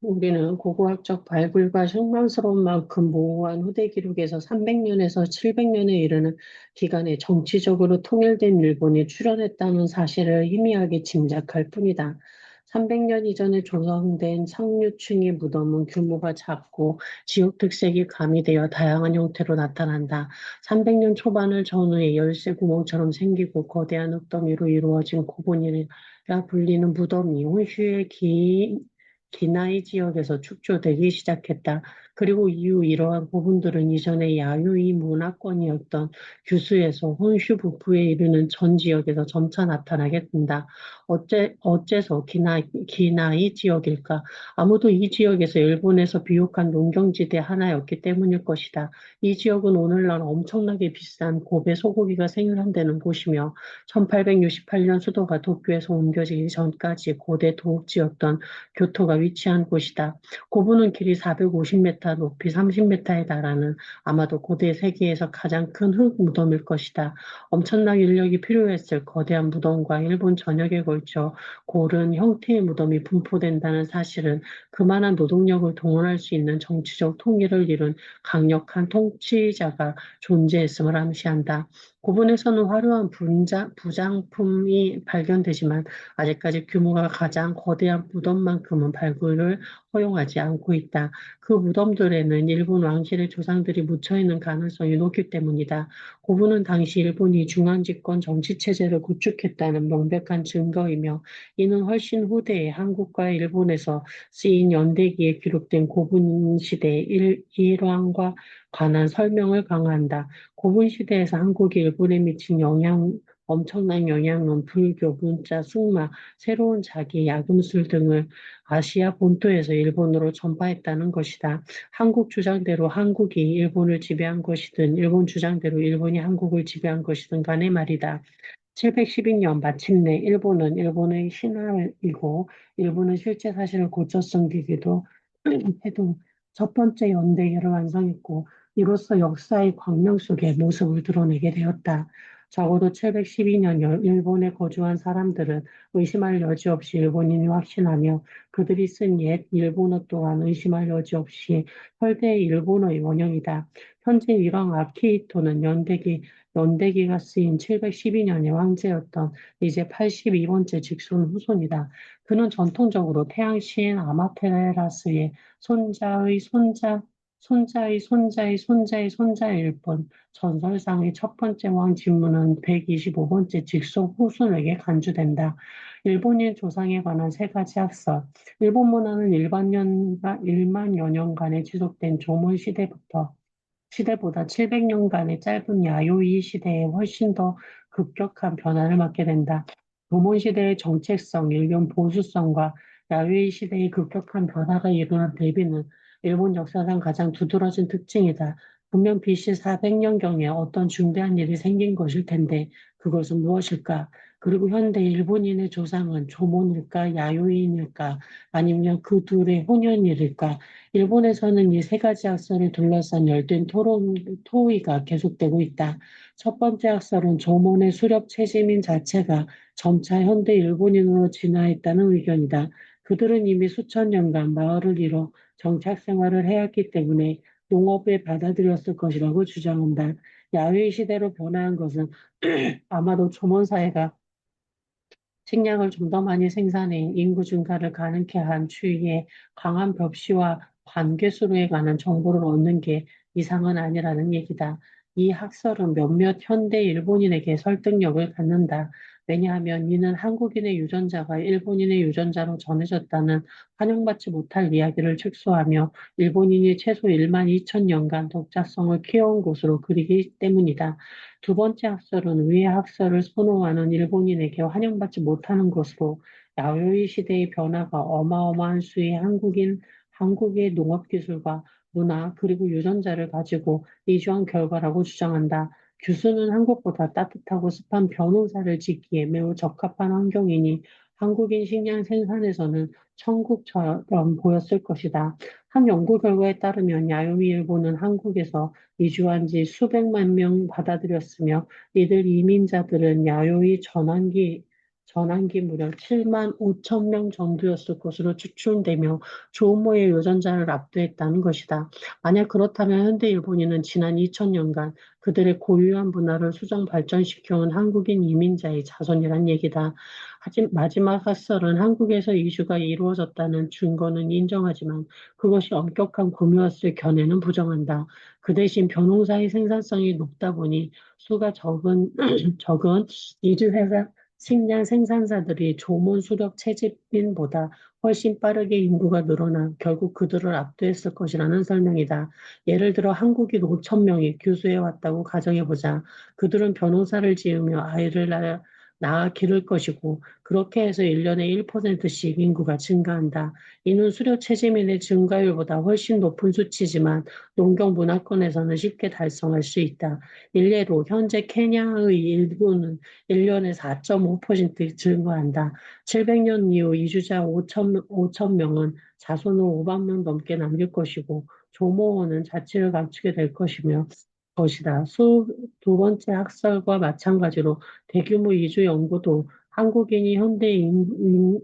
우리는 고고학적 발굴과 실망스러운 만큼 모호한 후대 기록에서 300년에서 700년에 이르는 기간에 정치적으로 통일된 일본이 출현했다는 사실을 희미하게 짐작할 뿐이다. 300년 이전에 조성된 상류층의 무덤은 규모가 작고 지역 특색이 가미되어 다양한 형태로 나타난다. 300년 초반을 전후에 열쇠 구멍처럼 생기고 거대한 흙더미로 이루어진 고분이라 불리는 무덤이 혼슈의 기나이 지역에서 축조되기 시작했다. 그리고 이후 이러한 부분들은 이전에 야유이 문화권이었던 규수에서 혼슈 북부에 이르는 전 지역에서 점차 나타나게 된다. 어째서 기나이 지역일까? 아무도 이 지역에서 일본에서 비옥한 농경지대 하나였기 때문일 것이다. 이 지역은 오늘날 엄청나게 비싼 고베 소고기가 생산되는 곳이며 1868년 수도가 도쿄에서 옮겨지기 전까지 고대 도읍지였던 교토가 위치한 곳이다. 고부는 길이 450m, 높이 30m에 달하는 아마도 고대 세계에서 가장 큰 흙 무덤일 것이다. 엄청난 인력이 필요했을 거대한 무덤과 일본 전역에 걸쳐 고른 형태의 무덤이 분포된다는 사실은 그만한 노동력을 동원할 수 있는 정치적 통일을 이룬 강력한 통치자가 존재했음을 암시한다. 고분에서는 화려한 부장품이 발견되지만 아직까지 규모가 가장 거대한 무덤만큼은 발굴을 허용하지 않고 있다. 그 무덤들에는 일본 왕실의 조상들이 묻혀 있는 가능성이 높기 때문이다. 고분은 당시 일본이 중앙집권 정치체제를 구축했다는 명백한 증거이며 이는 훨씬 후대에 한국과 일본에서 쓰인 연대기에 기록된 고분 시대의 일왕과 관한 설명을 강화한다. 고분 시대에서 한국이 일본에 미친 엄청난 영향은 불교, 문자, 승마, 새로운 자기, 야금술 등을 아시아 본토에서 일본으로 전파했다는 것이다. 한국 주장대로 한국이 일본을 지배한 것이든 일본 주장대로 일본이 한국을 지배한 것이든 간에 말이다. 712년 마침내 일본은 일본의 신화이고 일본은 실제 사실을 고쳐 숨기기도 해도 첫 번째 연대기를 완성했고 이로써 역사의 광명 속에 모습을 드러내게 되었다. 적어도 712년 일본에 거주한 사람들은 의심할 여지 없이 일본인이 확신하며 그들이 쓴 옛 일본어 또한 의심할 여지 없이 혈대의 일본어의 원형이다. 현재 일왕 아키히토는 연대기가 쓰인 712년의 황제였던 이제 82번째 직손 후손이다. 그는 전통적으로 태양신 아마테라스의 손자의 손자, 손자의 손자의 손자의 손자일 뿐 전설상의 첫 번째 왕 진무는 125번째 직속 후손에게 간주된다. 일본인 조상에 관한 세 가지 학설. 일본 문화는 일만여 년간에 지속된 조문 시대보다 700년간의 짧은 야요이 시대에 훨씬 더 급격한 변화를 맞게 된다. 조문 시대의 정체성, 일본 보수성과 야요이 시대의 급격한 변화가 이루는 대비는 일본 역사상 가장 두드러진 특징이다. 분명 BC 400년경에 어떤 중대한 일이 생긴 것일 텐데 그것은 무엇일까? 그리고 현대 일본인의 조상은 조몬일까, 야요인일까, 아니면 그 둘의 혼연일일까? 일본에서는 이 세 가지 학설을 둘러싼 열띤 토의가 계속되고 있다. 첫 번째 학설은 조몬의 수렵 체지민 자체가 점차 현대 일본인으로 진화했다는 의견이다. 그들은 이미 수천 년간 마을을 이뤄 정착 생활을 해왔기 때문에 농업에 받아들였을 것이라고 주장한다. 야외 시대로 변화한 것은 아마도 조몬 사회가 식량을 좀 더 많이 생산해 인구 증가를 가능케 한 추이에 강한 벽시와 관계수로에 관한 정보를 얻는 게 이상은 아니라는 얘기다. 이 학설은 몇몇 현대 일본인에게 설득력을 갖는다. 왜냐하면 이는 한국인의 유전자가 일본인의 유전자로 전해졌다는 환영받지 못할 이야기를 축소하며 일본인이 최소 1만 2천 년간 독자성을 키워온 것으로 그리기 때문이다. 두 번째 학설은 위의 학설을 선호하는 일본인에게 환영받지 못하는 것으로 야요이 시대의 변화가 어마어마한 수의 한국의 농업기술과 문화 그리고 유전자를 가지고 이주한 결과라고 주장한다. 규수는 한국보다 따뜻하고 습한 벼농사를 짓기에 매우 적합한 환경이니 한국인 식량 생산에서는 천국처럼 보였을 것이다. 한 연구 결과에 따르면 야요미 일본은 한국에서 이주한 지 수백만 명 받아들였으며 이들 이민자들은 야요이 전환기 무려 7만 5천 명 정도였을 것으로 추측되며 조모의 유전자를 압도했다는 것이다. 만약 그렇다면 현대일본인은 지난 2000년간 그들의 고유한 문화를 수정 발전시켜온 한국인 이민자의 자손이란 얘기다. 하지만 마지막 학설은 한국에서 이주가 이루어졌다는 증거는 인정하지만 그것이 엄격한 구매였을 견해는 부정한다. 그 대신 벼농사의 생산성이 높다 보니 수가 적은 이주회사 식량 생산자들이 조몬 수렵 채집민보다 훨씬 빠르게 인구가 늘어나 결국 그들을 압도했을 것이라는 설명이다. 예를 들어 한국인 5천 명이 교수해 왔다고 가정해보자. 그들은 변호사를 지으며 아이를 낳아 기를 것이고 그렇게 해서 1년에 1%씩 인구가 증가한다. 이는 수렵 채집민의 증가율보다 훨씬 높은 수치지만 농경 문화권에서는 쉽게 달성할 수 있다. 일례로 현재 케냐의 일부는 1년에 4.5% 증가한다. 700년 이후 이주자 5천 명은 자손을 5만 명 넘게 남길 것이고 조모원은 자치를 감추게 될 것이다. 두 번째 학설과 마찬가지로 대규모 이주 연구도 한국인이 현대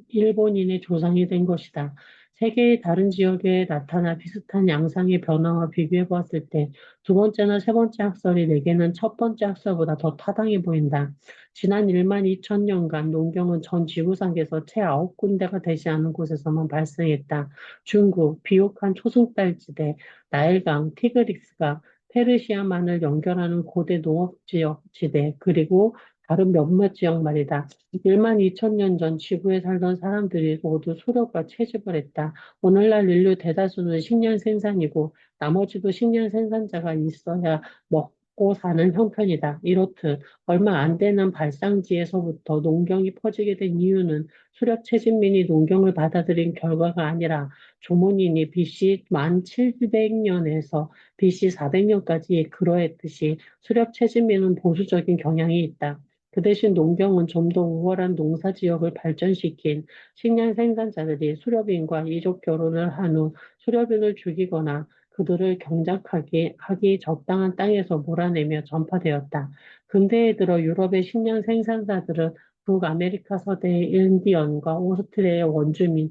일본인의 조상이 된 것이다. 세계의 다른 지역에 나타나 비슷한 양상의 변화와 비교해 보았을 때 두 번째나 세 번째 학설이 내게는 첫 번째 학설보다 더 타당해 보인다. 지난 1만 2천 년간 농경은 전 지구상에서 채 9군데가 되지 않은 곳에서만 발생했다. 중국, 비옥한 초승달지대, 나일강, 티그리스가 페르시아만을 연결하는 고대 농업지역 지대, 그리고 다른 몇몇 지역 말이다. 1만 2천 년 전 지구에 살던 사람들이 모두 수렵과 채집을 했다. 오늘날 인류 대다수는 식량 생산이고 나머지도 식량 생산자가 있어야 먹고 사는 형편이다. 이렇듯 얼마 안 되는 발상지에서부터 농경이 퍼지게 된 이유는 수렵 채집민이 농경을 받아들인 결과가 아니라 조문인이 BC 1700년에서 BC 400년까지 그러했듯이 수렵 채집민은 보수적인 경향이 있다. 그 대신 농경은 좀 더 우월한 농사 지역을 발전시킨 식량 생산자들이 수렵인과 이족 결혼을 한 후 수렵인을 죽이거나 그들을 경작하기 적당한 땅에서 몰아내며 전파되었다. 근대에 들어 유럽의 식량 생산자들은 북아메리카 서대의 인디언과 오스트리아의 원주민,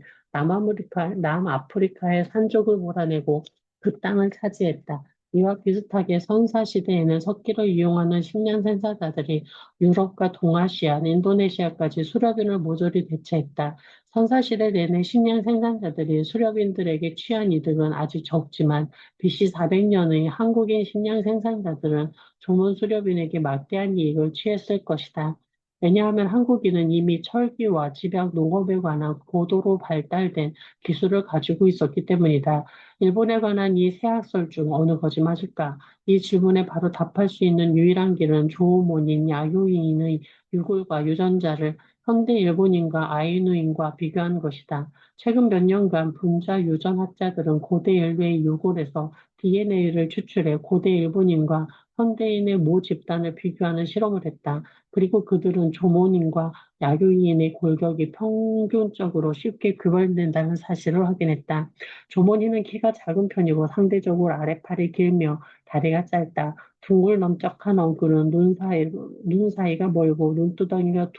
남아프리카의 산족을 몰아내고 그 땅을 차지했다. 이와 비슷하게 선사시대에는 석기를 이용하는 식량 생산자들이 유럽과 동아시아, 인도네시아까지 수렵인을 모조리 대체했다. 선사시대 내내 식량 생산자들이 수렵인들에게 취한 이득은 아주 적지만 BC 400년의 한국인 식량 생산자들은 조문 수렵인에게 막대한 이익을 취했을 것이다. 왜냐하면 한국인은 이미 철기와 집약 농업에 관한 고도로 발달된 기술을 가지고 있었기 때문이다. 일본에 관한 이 세 학설 중 어느 것이 맞을까? 이 질문에 바로 답할 수 있는 유일한 길은 조호몬인 야요인의 유골과 유전자를 현대 일본인과 아이누인과 비교한 것이다. 최근 몇 년간 분자 유전학자들은 고대 인류의 유골에서 DNA를 추출해 고대 일본인과 현대인의 모 집단을 비교하는 실험을 했다. 그리고 그들은 조모닌과 야교인의 골격이 평균적으로 쉽게 구별된다는 사실을 확인했다. 조모니는 키가 작은 편이고 상대적으로 아랫팔이 길며 다리가 짧다. 둥글 넓적한 얼굴은 눈 사이가 멀고 눈두덩이가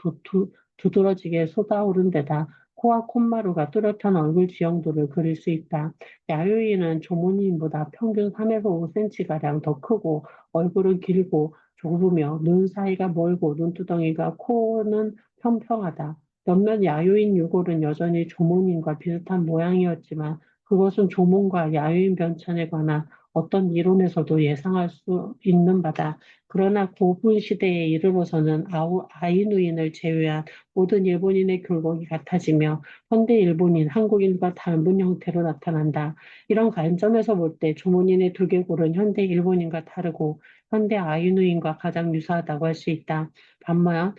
두드러지게 솟아오른 데다 코와 콧마루가 뚜렷한 얼굴 지형도를 그릴 수 있다. 야유인은 조모니인보다 평균 3에서 5cm가량 더 크고 얼굴은 길고 좁으며 눈 사이가 멀고 눈두덩이가 코는 평평하다. 몇몇 야유인 유골은 여전히 조모닌과 비슷한 모양이었지만 그것은 조몬과 야유인 변천에 관한 어떤 이론에서도 예상할 수 있는 바다. 그러나 고분 시대에 이르러서는 아이누인을 제외한 모든 일본인의 굴곡이 같아지며 현대 일본인, 한국인과 닮은 형태로 나타난다. 이런 관점에서 볼 때 조몬인의 두개골은 현대 일본인과 다르고 현대 아이누인과 가장 유사하다고 할 수 있다. 반면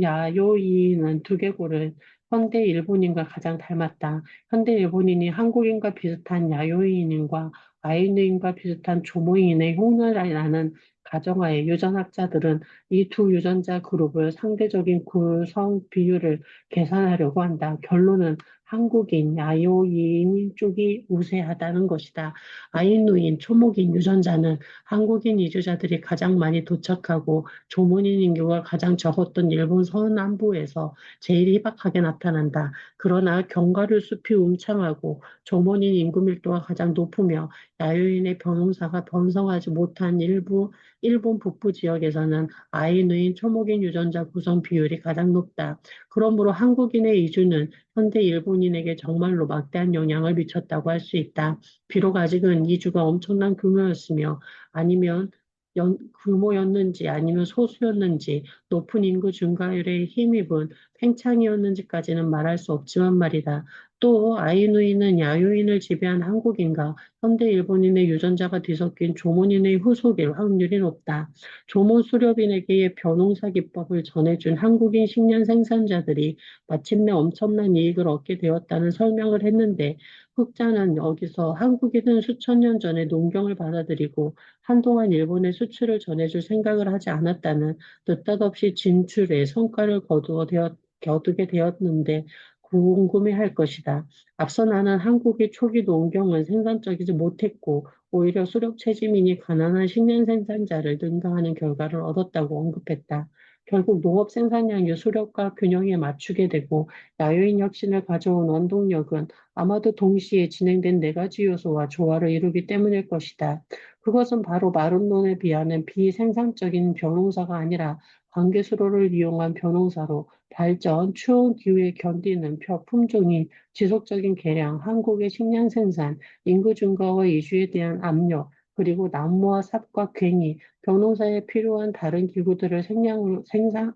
야요이는 두개골은 현대 일본인과 가장 닮았다. 현대 일본인이 한국인과 비슷한 야요인과 아이누인과 비슷한 조모인의 흉내를 나는 가정하에 유전학자들은 이 두 유전자 그룹을 상대적인 구성 비율을 계산하려고 한다. 결론은 한국인, 야요인 쪽이 우세하다는 것이다. 아이누인, 초목인 유전자는 한국인 이주자들이 가장 많이 도착하고 조문인 인구가 가장 적었던 일본 서남부에서 제일 희박하게 나타난다. 그러나 견과류 숲이 움창하고 조문인 인구 밀도가 가장 높으며 야요인의 병용사가 번성하지 못한 일부 일본 북부 지역에서는 아이누인, 초목인 유전자 구성 비율이 가장 높다. 그러므로 한국인의 이주는 현대 일본인에게 정말로 막대한 영향을 미쳤다고 할 수 있다. 비록 아직은 이주가 엄청난 규모였으며 아니면 규모였는지 아니면 소수였는지 높은 인구 증가율에 힘입은 팽창이었는지까지는 말할 수 없지만 말이다. 또 아이누이는 야요인을 지배한 한국인과 현대 일본인의 유전자가 뒤섞인 조몬인의 후속일 확률이 높다. 조몬 수렵인에게 벼농사 기법을 전해준 한국인 식량 생산자들이 마침내 엄청난 이익을 얻게 되었다는 설명을 했는데 흑자는 여기서 한국인은 수천 년 전에 농경을 받아들이고 한동안 일본에 수출을 전해줄 생각을 하지 않았다는 느닷없이 진출에 성과를 거두게 되었는데 궁금해할 것이다. 앞서 나는 한국의 초기 농경은 생산적이지 못했고 오히려 수렵 채지민이 가난한 식량 생산자를 능가하는 결과를 얻었다고 언급했다. 결국 농업 생산량이 수렵과 균형에 맞추게 되고 야요인 혁신을 가져온 원동력은 아마도 동시에 진행된 네 가지 요소와 조화를 이루기 때문일 것이다. 그것은 바로 마름론에 비하는 비생산적인 벼농사가 아니라 관계수로를 이용한 벼농사로 발전, 추운 기후에 견디는 품종이 지속적인 개량, 한국의 식량 생산, 인구 증가와 이주에 대한 압력, 그리고 나무와 삽과 괭이, 벼농사에 필요한 다른 기구들을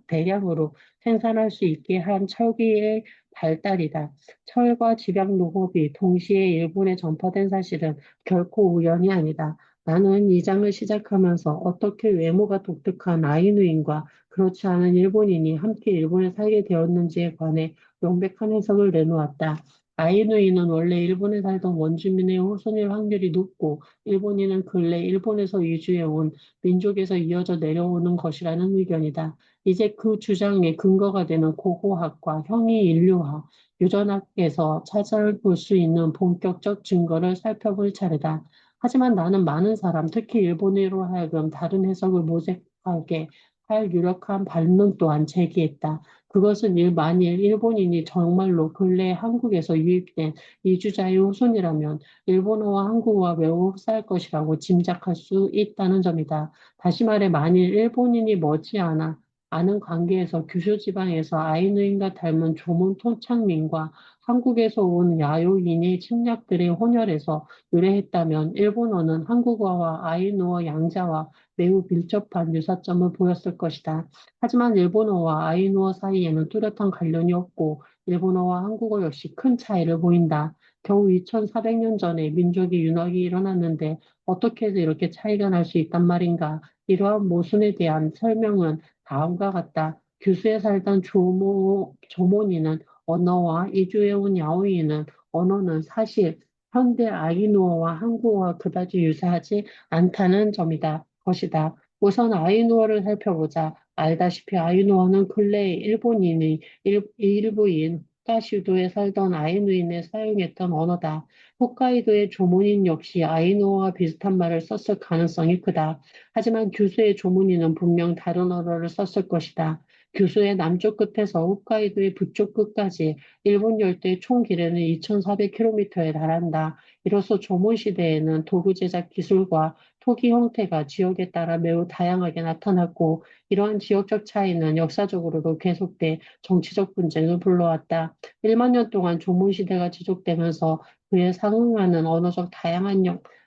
대량으로 생산할 수 있게 한 철기의 발달이다. 철과 집약 농업이 동시에 일본에 전파된 사실은 결코 우연이 아니다. 나는 이 장을 시작하면서 어떻게 외모가 독특한 아이누인과 그렇지 않은 일본인이 함께 일본에 살게 되었는지에 관해 명백한 해석을 내놓았다. 아이누이는 원래 일본에 살던 원주민의 후손일 확률이 높고, 일본인은 근래 일본에서 이주해 온 민족에서 이어져 내려오는 것이라는 의견이다. 이제 그 주장의 근거가 되는 고고학과 형이 인류학, 유전학에서 찾아볼 수 있는 본격적 증거를 살펴볼 차례다. 하지만 나는 많은 사람, 특히 일본인으로 하여금 다른 해석을 모색하게 할 유력한 반론 또한 제기했다. 그것은 만일 일본인이 정말로 근래 한국에서 유입된 이주자의 후손이라면 일본어와 한국어가 매우 흡사할 것이라고 짐작할 수 있다는 점이다. 다시 말해 만일 일본인이 머지않아 아는 관계에서 규슈 지방에서 아이누인과 닮은 조문 토착민과 한국에서 온 야요인의 침략들의 혼혈에서 유래했다면 일본어는 한국어와 아이누어 양자와 매우 밀접한 유사점을 보였을 것이다. 하지만 일본어와 아이누어 사이에는 뚜렷한 관련이 없고 일본어와 한국어 역시 큰 차이를 보인다. 겨우 2400년 전에 민족의 윤활이 일어났는데 어떻게 해서 이렇게 차이가 날 수 있단 말인가? 이러한 모순에 대한 설명은 다음과 같다. 규수에 살던 조모니는 언어와 이주해온 야오이는 언어는 사실 현대 아이누어와 한국어와 그다지 유사하지 않다는 것이다. 우선 아이누어를 살펴보자. 알다시피 아이누어는 근래에 일본인의 일부인 홋카이도에 살던 아이누인에 사용했던 언어다. 홋카이도의 조문인 역시 아이누어와 비슷한 말을 썼을 가능성이 크다. 하지만 규수의 조문인은 분명 다른 언어를 썼을 것이다. 규수의 남쪽 끝에서 홋카이도의 북쪽 끝까지 일본 열도의 총 길이는 2,400km에 달한다. 이로써 조문 시대에는 도구 제작 기술과 토기 형태가 지역에 따라 매우 다양하게 나타났고, 이러한 지역적 차이는 역사적으로도 계속돼 정치적 분쟁을 불러왔다. 1만 년 동안 조문 시대가 지속되면서 그에 상응하는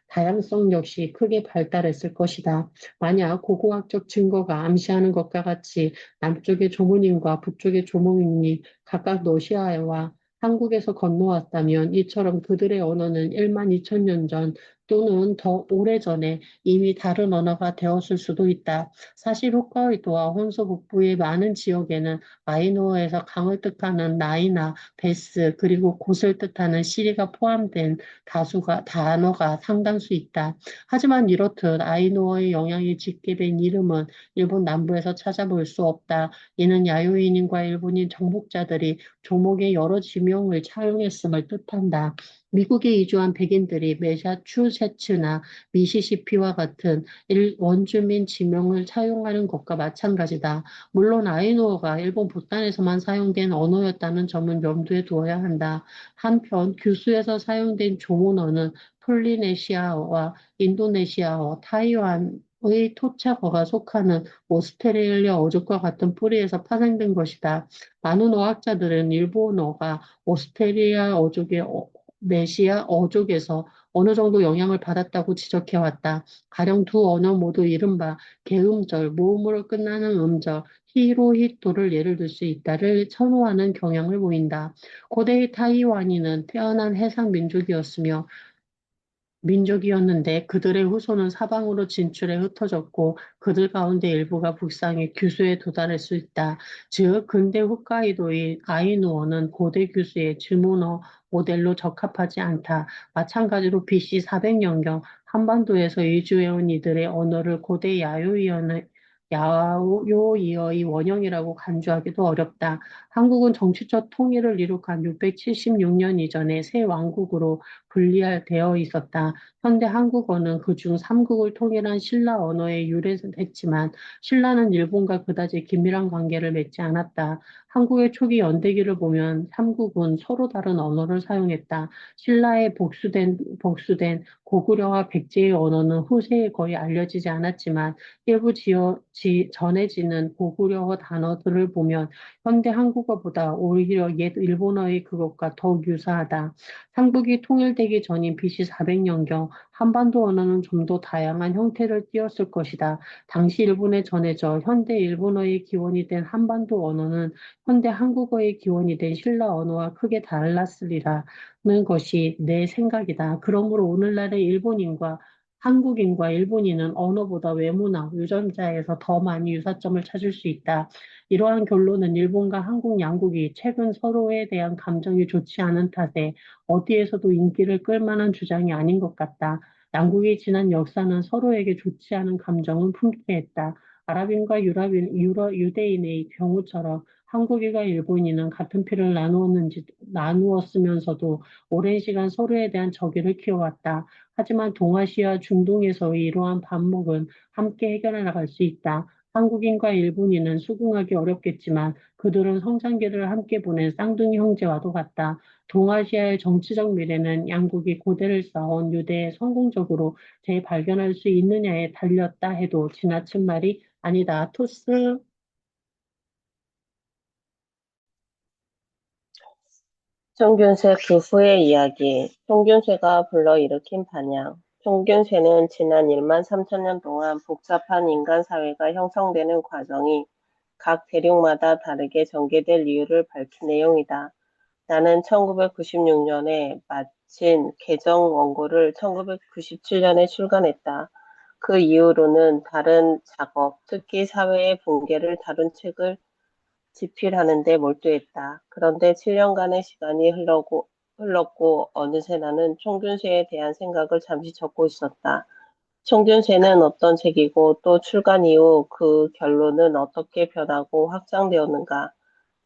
다양성 역시 크게 발달했을 것이다. 만약 고고학적 증거가 암시하는 것과 같이 남쪽의 조문인과 북쪽의 조문인이 각각 러시아와 한국에서 건너왔다면 이처럼 그들의 언어는 1만 2천 년 전 또는 더 오래전에 이미 다른 언어가 되었을 수도 있다. 사실 홋카이도와 혼수 북부의 많은 지역에는 아이누어에서 강을 뜻하는 나이나 베스 그리고 곳을 뜻하는 시리가 포함된 다수가 단어가 상당수 있다. 하지만 이렇듯 아이누어의 영향이 짙게 된 이름은 일본 남부에서 찾아볼 수 없다. 이는 야요인인과 일본인 정복자들이 조목의 여러 지명을 차용했음을 뜻한다. 미국에 이주한 백인들이 매사추세츠나 미시시피와 같은 원주민 지명을 사용하는 것과 마찬가지다. 물론 아이누어가 일본 보단에서만 사용된 언어였다는 점은 염두에 두어야 한다. 한편 규수에서 사용된 조문어는 폴리네시아어와 인도네시아어, 타이완의 토착어가 속하는 오스트레일리아 어족과 같은 뿌리에서 파생된 것이다. 많은 어학자들은 일본어가 오스트레일리아 어족의 메시아 어족에서 어느 정도 영향을 받았다고 지적해왔다. 가령 두 언어 모두 이른바 개음절, 모음으로 끝나는 음절, 히로히토를 예를 들 수 있다를 선호하는 경향을 보인다. 고대의 타이완인은 태어난 해상 민족이었는데 그들의 후손은 사방으로 진출해 흩어졌고 그들 가운데 일부가 북상해 규수에 도달할 수 있다. 즉, 근대 홋카이도의 아이누어는 고대 규수의 즈문어 모델로 적합하지 않다. 마찬가지로 BC 400년경 한반도에서 이주해온 이들의 언어를 고대 야오이어의 원형이라고 간주하기도 어렵다. 한국은 정치적 통일을 이룩한 676년 이전에 새 왕국으로 분리되어 있었다. 현대 한국어는 그중 삼국을 통일한 신라 언어에 유래했지만 신라는 일본과 그다지 긴밀한 관계를 맺지 않았다. 한국의 초기 연대기를 보면 삼국은 서로 다른 언어를 사용했다. 신라의 복수된 고구려와 백제의 언어는 후세에 거의 알려지지 않았지만 일부 전해지는 고구려어 단어들을 보면 현대 한국어보다 오히려 옛 일본어의 그것과 더욱 유사하다. 삼국이 통일되기 전인 BC 400년경 한반도 언어는 좀 더 다양한 형태를 띠었을 것이다. 당시 일본에 전해져 현대 일본어의 기원이 된 한반도 언어는 현대 한국어의 기원이 된 신라 언어와 크게 달랐으리라는 것이 내 생각이다. 그러므로 오늘날의 한국인과 일본인은 언어보다 외모나 유전자에서 더 많이 유사점을 찾을 수 있다. 이러한 결론은 일본과 한국 양국이 최근 서로에 대한 감정이 좋지 않은 탓에 어디에서도 인기를 끌 만한 주장이 아닌 것 같다. 양국의 지난 역사는 서로에게 좋지 않은 감정은 품게 했다. 아랍인과 유대인의 경우처럼 한국인과 일본인은 같은 피를 나누었으면서도 오랜 시간 서로에 대한 적의를 키워왔다. 하지만 동아시아 중동에서의 이러한 반목은 함께 해결해 나갈 수 있다. 한국인과 일본인은 수긍하기 어렵겠지만 그들은 성장기를 함께 보낸 쌍둥이 형제와도 같다. 동아시아의 정치적 미래는 양국이 고대를 쌓아온 유대에 성공적으로 재발견할 수 있느냐에 달렸다 해도 지나친 말이 아니다. 토스. 총균세 그 후의 이야기. 총균세가 불러일으킨 반향. 총균세는 지난 1만 3천 년 동안 복잡한 인간 사회가 형성되는 과정이 각 대륙마다 다르게 전개될 이유를 밝힌 내용이다. 나는 1996년에 마친 개정 원고를 1997년에 출간했다. 그 이후로는 다른 작업, 특히 사회의 붕괴를 다룬 책을 집필하는 데 몰두했다. 그런데 7년간의 시간이 흘렀고 어느새 나는 총균세에 대한 생각을 잠시 접고 있었다. 총균세는 어떤 책이고 또 출간 이후 그 결론은 어떻게 변하고 확장되었는가?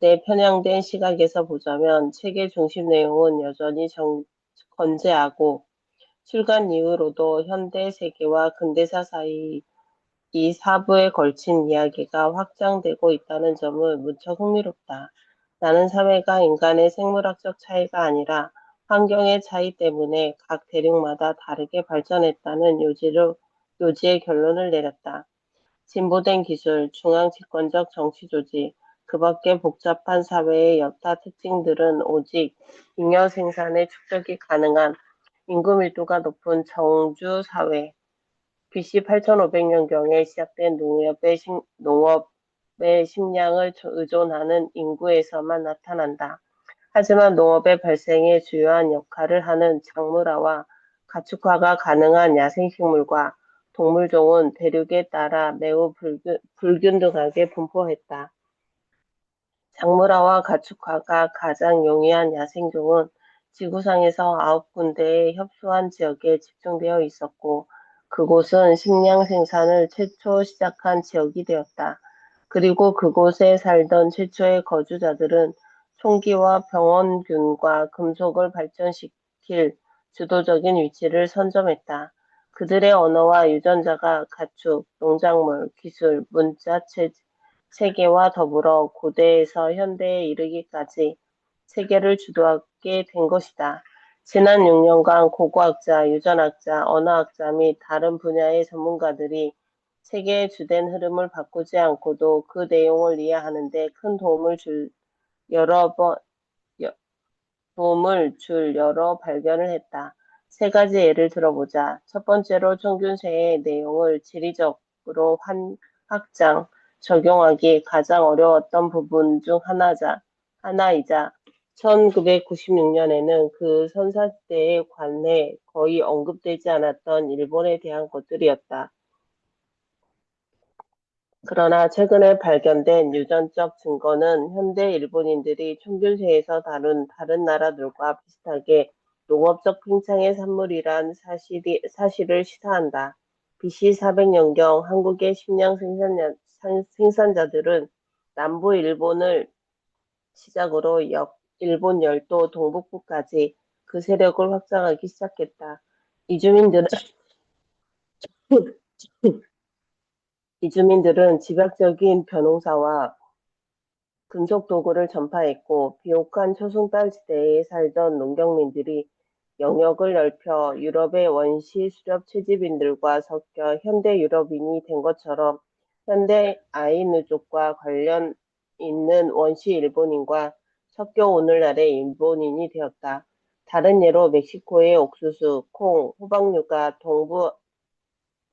내 편향된 시각에서 보자면 책의 중심 내용은 여전히 건재하고 출간 이후로도 현대 세계와 근대사 사이 이 사부에 걸친 이야기가 확장되고 있다는 점은 무척 흥미롭다. 나는 사회가 인간의 생물학적 차이가 아니라 환경의 차이 때문에 각 대륙마다 다르게 발전했다는 요지의 결론을 내렸다. 진보된 기술, 중앙집권적 정치 조직, 그 밖의 복잡한 사회의 여타 특징들은 오직 잉여 생산의 축적이 가능한 인구 밀도가 높은 정주 사회, BC 8500년경에 시작된 농업의 식량을 의존하는 인구에서만 나타난다. 하지만 농업의 발생에 주요한 역할을 하는 작물화와 가축화가 가능한 야생식물과 동물종은 대륙에 따라 매우 불균등하게 분포했다. 작물화와 가축화가 가장 용이한 야생종은 지구상에서 9군데의 협소한 지역에 집중되어 있었고, 그곳은 식량 생산을 최초 시작한 지역이 되었다. 그리고 그곳에 살던 최초의 거주자들은 총기와 병원균과 금속을 발전시킬 주도적인 위치를 선점했다. 그들의 언어와 유전자가 가축, 농작물, 기술, 문자, 체계와 더불어 고대에서 현대에 이르기까지 세계를 주도하게 된 것이다. 지난 6년간 고고학자, 유전학자, 언어학자 및 다른 분야의 전문가들이 세계의 주된 흐름을 바꾸지 않고도 그 내용을 이해하는 데 큰 여러 번, 여- 도움을 줄 여러 발견을 했다. 세 가지 예를 들어보자. 첫 번째로 총균세의 내용을 지리적으로 확장, 적용하기 가장 어려웠던 부분 중 하나이자 1996년에는 그 선사때에 관해 거의 언급되지 않았던 일본에 대한 것들이었다. 그러나 최근에 발견된 유전적 증거는 현대 일본인들이 총균세에서 다룬 다른 나라들과 비슷하게 농업적 팽창의 산물이란 사실을 시사한다. BC 400년경 한국의 식량 생산자들은 남부 일본을 시작으로 일본 열도 동북부까지 그 세력을 확장하기 시작했다. 이주민들은 이주민들은 집약적인 벼농사와 금속 도구를 전파했고, 비옥한 초승달지대에 살던 농경민들이 영역을 넓혀 유럽의 원시 수렵 채집인들과 섞여 현대 유럽인이 된 것처럼 현대 아이누족과 관련 있는 원시 일본인과 섞여 오늘날의 일본인이 되었다. 다른 예로 멕시코의 옥수수, 콩, 호박류가 동부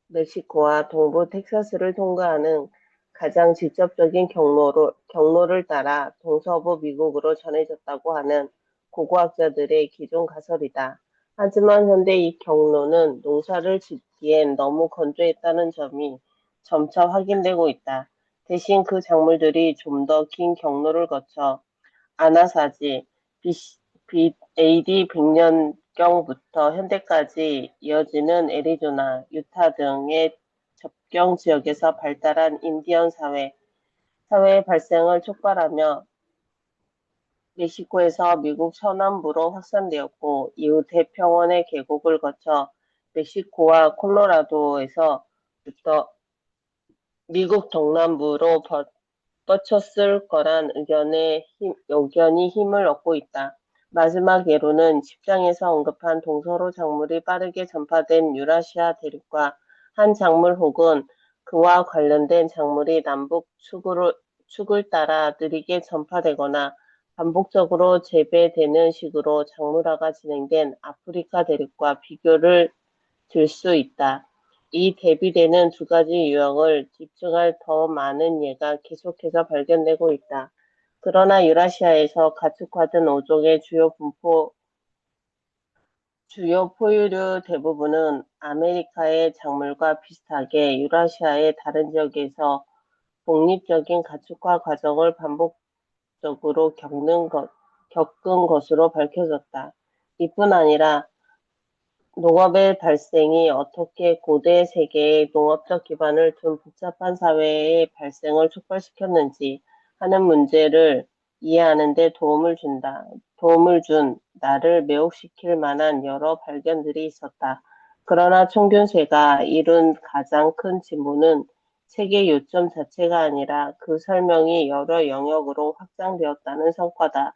멕시코와 동부 텍사스를 통과하는 가장 직접적인 경로를 따라 동서부 미국으로 전해졌다고 하는 고고학자들의 기존 가설이다. 하지만 현대 이 경로는 농사를 짓기엔 너무 건조했다는 점이 점차 확인되고 있다. 대신 그 작물들이 좀 더 긴 경로를 거쳐 아나사지, AD 100년경부터 현대까지 이어지는 애리조나, 유타 등의 접경 지역에서 발달한 인디언 사회의 발생을 촉발하며 멕시코에서 미국 서남부로 확산되었고, 이후 태평원의 계곡을 거쳐 멕시코와 콜로라도에서부터 미국 동남부로 뻗쳤을 거란 의견이 힘을 얻고 있다. 마지막 예로는 10장에서 언급한 동서로 작물이 빠르게 전파된 유라시아 대륙과 한 작물 혹은 그와 관련된 작물이 남북 축을 따라 느리게 전파되거나 반복적으로 재배되는 식으로 작물화가 진행된 아프리카 대륙과 비교를 들 수 있다. 이 대비되는 두 가지 유형을 집중할 더 많은 예가 계속해서 발견되고 있다. 그러나 유라시아에서 가축화된 어종의 주요 포유류 대부분은 아메리카의 작물과 비슷하게 유라시아의 다른 지역에서 독립적인 가축화 과정을 반복적으로 겪은 것으로 밝혀졌다. 이뿐 아니라 농업의 발생이 어떻게 고대 세계의 농업적 기반을 둔 복잡한 사회의 발생을 촉발시켰는지 하는 문제를 이해하는 데 도움을 준 나를 매혹시킬 만한 여러 발견들이 있었다. 그러나 총균세가 이룬 가장 큰 진보는 책의 요점 자체가 아니라 그 설명이 여러 영역으로 확장되었다는 성과다.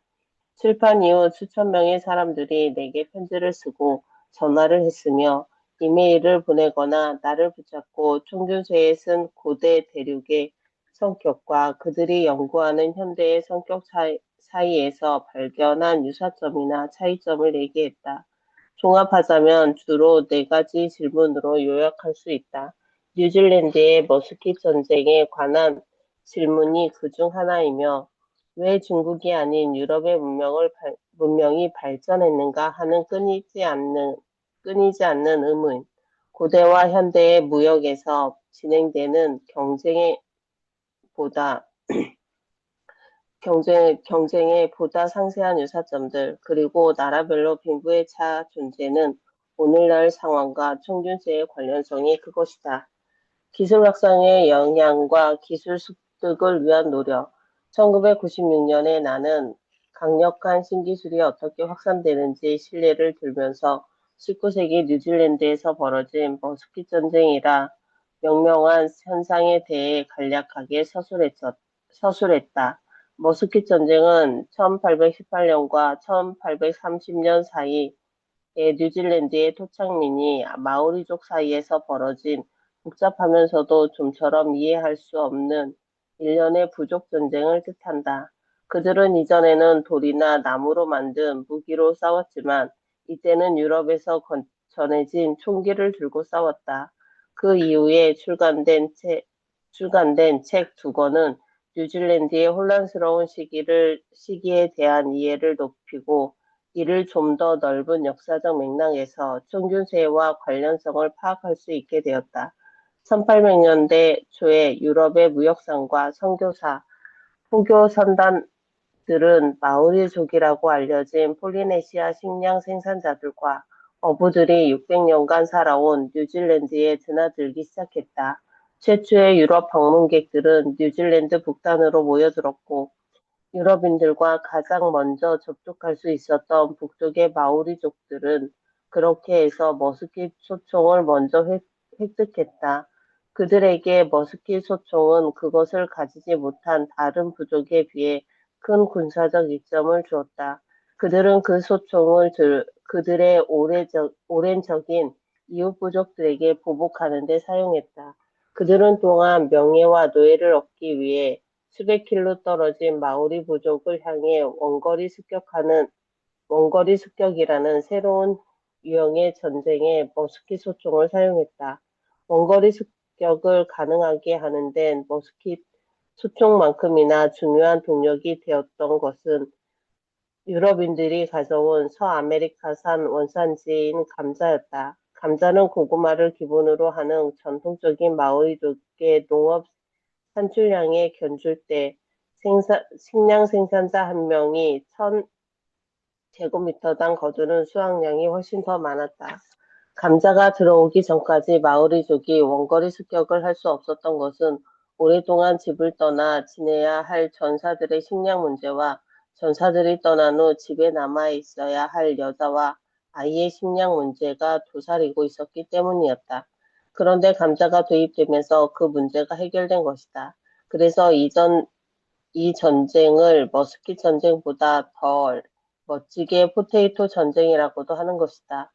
출판 이후 수천 명의 사람들이 내게 편지를 쓰고 전화를 했으며 이메일을 보내거나 나를 붙잡고 총균세에 쓴 고대 대륙의 성격과 그들이 연구하는 현대의 성격 사이에서 발견한 유사점이나 차이점을 얘기했다. 종합하자면 주로 네 가지 질문으로 요약할 수 있다. 뉴질랜드의 머스킷 전쟁에 관한 질문이 그 중 하나이며 왜 중국이 아닌 유럽의 문명이 발전했는가 하는 끊이지 않는 끊이지 않는 의문, 고대와 현대의 무역에서 진행되는 보다, 경쟁의 보다 상세한 유사점들, 그리고 나라별로 빈부의 차 존재는 오늘날 상황과 총균세의 관련성이 그것이다. 기술 확산의 영향과 기술 습득을 위한 노력. 1996년에 나는 강력한 신기술이 어떻게 확산되는지 신뢰를 들면서 19세기 뉴질랜드에서 벌어진 머스킷 전쟁이라 명명한 현상에 대해 간략하게 서술했다. 머스킷 전쟁은 1818년과 1830년 사이에 뉴질랜드의 토착민이 마오리족 사이에서 벌어진 복잡하면서도 좀처럼 이해할 수 없는 일련의 부족 전쟁을 뜻한다. 그들은 이전에는 돌이나 나무로 만든 무기로 싸웠지만 이때는 유럽에서 전해진 총기를 들고 싸웠다. 그 이후에 출간된 책 두 권은 뉴질랜드의 혼란스러운 시기에 대한 이해를 높이고 이를 좀 더 넓은 역사적 맥락에서 총균세와 관련성을 파악할 수 있게 되었다. 1800년대 초에 유럽의 무역상과 선교사, 포교 선단들은 마오리족이라고 알려진 폴리네시아 식량 생산자들과 어부들이 600년간 살아온 뉴질랜드에 드나들기 시작했다. 최초의 유럽 방문객들은 뉴질랜드 북단으로 모여들었고 유럽인들과 가장 먼저 접촉할 수 있었던 북쪽의 마오리족들은 그렇게 해서 머스킷 소총을 먼저 획득했다. 그들에게 머스킷 소총은 그것을 가지지 못한 다른 부족에 비해 큰 군사적 이점을 주었다. 그들은 그 소총을 그들의 오랜 적인 이웃 부족들에게 보복하는 데 사용했다. 그들은 또한 명예와 노예를 얻기 위해 수백 킬로 떨어진 마오리 부족을 향해 원거리 습격이라는 새로운 유형의 전쟁에 머스킷 소총을 사용했다. 원거리 습격을 가능하게 하는 데는 머스킷 소총만큼이나 중요한 동력이 되었던 것은 유럽인들이 가져온 서아메리카산 원산지인 감자였다. 감자는 고구마를 기본으로 하는 전통적인 마오리족의 농업 산출량에 견줄 때 식량 생산자 한 명이 1000제곱미터당 거두는 수확량이 훨씬 더 많았다. 감자가 들어오기 전까지 마오리족이 원거리 습격을 할 수 없었던 것은 오랫동안 집을 떠나 지내야 할 전사들의 식량 문제와 전사들이 떠난 후 집에 남아 있어야 할 여자와 아이의 식량 문제가 도사리고 있었기 때문이었다. 그런데 감자가 도입되면서 그 문제가 해결된 것이다. 그래서 이 전쟁을 머스킷 전쟁보다 덜 멋지게 포테이토 전쟁이라고도 하는 것이다.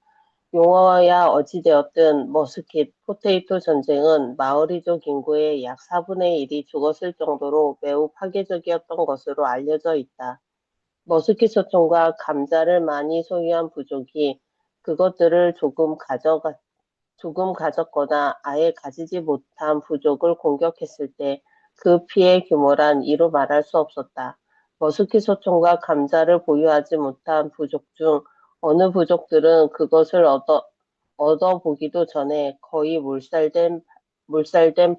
용어야 어찌되었든 머스킷, 포테이토 전쟁은 마오리족 인구의 약 4분의 1이 죽었을 정도로 매우 파괴적이었던 것으로 알려져 있다. 머스킷 소총과 감자를 많이 소유한 부족이 그것들을 조금 가졌거나 아예 가지지 못한 부족을 공격했을 때 그 피해 규모란 이루 말할 수 없었다. 머스키 소총과 감자를 보유하지 못한 부족 중 어느 부족들은 그것을 얻어보기도 전에 거의 몰살된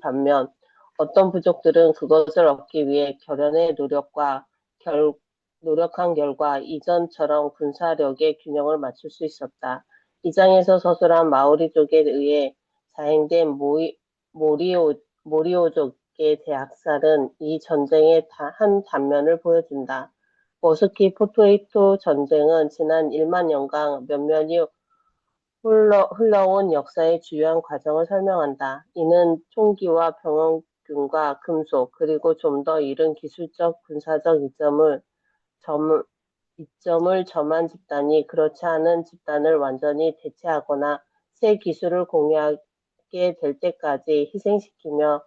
반면 어떤 부족들은 그것을 얻기 위해 노력한 결과 이전처럼 군사력의 균형을 맞출 수 있었다. 이 장에서 서술한 마오리족에 의해 자행된 모리오족의 대학살은 이 전쟁의 한 단면을 보여준다. 머스키 포테이토 전쟁은 지난 1만 년간 면면이 흘러온 역사의 주요한 과정을 설명한다. 이는 총기와 병원균과 금속, 그리고 좀 더 이른 기술적 군사적 이점을 점한 집단이 그렇지 않은 집단을 완전히 대체하거나 새 기술을 공유하게 될 때까지 희생시키면서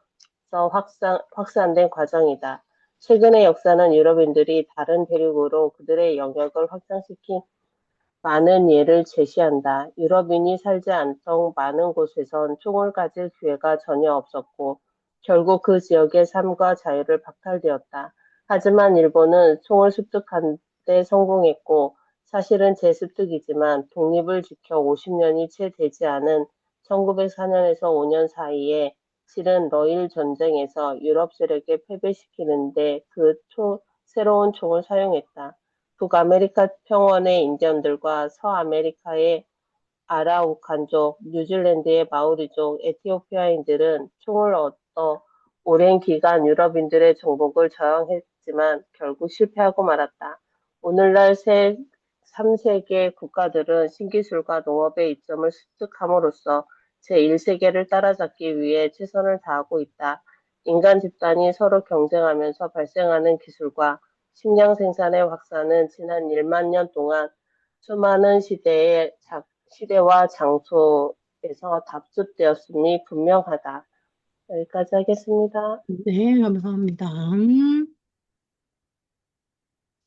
확산된 과정이다. 최근의 역사는 유럽인들이 다른 대륙으로 그들의 영역을 확장시킨 많은 예를 제시한다. 유럽인이 살지 않던 많은 곳에선 총을 가질 기회가 전혀 없었고 결국 그 지역의 삶과 자유를 박탈되었다. 하지만 일본은 총을 습득한 데 성공했고 사실은 제 습득이지만 독립을 지켜 50년이 채 되지 않은 1904년에서 5년 사이에 치른 러일 전쟁에서 유럽 세력에 패배시키는데 새로운 총을 사용했다. 북아메리카 평원의 인디언들과 서아메리카의 아라우칸족, 뉴질랜드의 마오리족, 에티오피아인들은 총을 얻어 오랜 기간 유럽인들의 정복을 저항했지만 결국 실패하고 말았다. 오늘날 3세계 국가들은 신기술과 농업의 이점을 습득함으로써 제1세계를 따라잡기 위해 최선을 다하고 있다. 인간 집단이 서로 경쟁하면서 발생하는 기술과 식량 생산의 확산은 지난 1만 년 동안 수많은 시대와 장소에서 답습되었음이 분명하다. 여기까지 하겠습니다. 네, 감사합니다.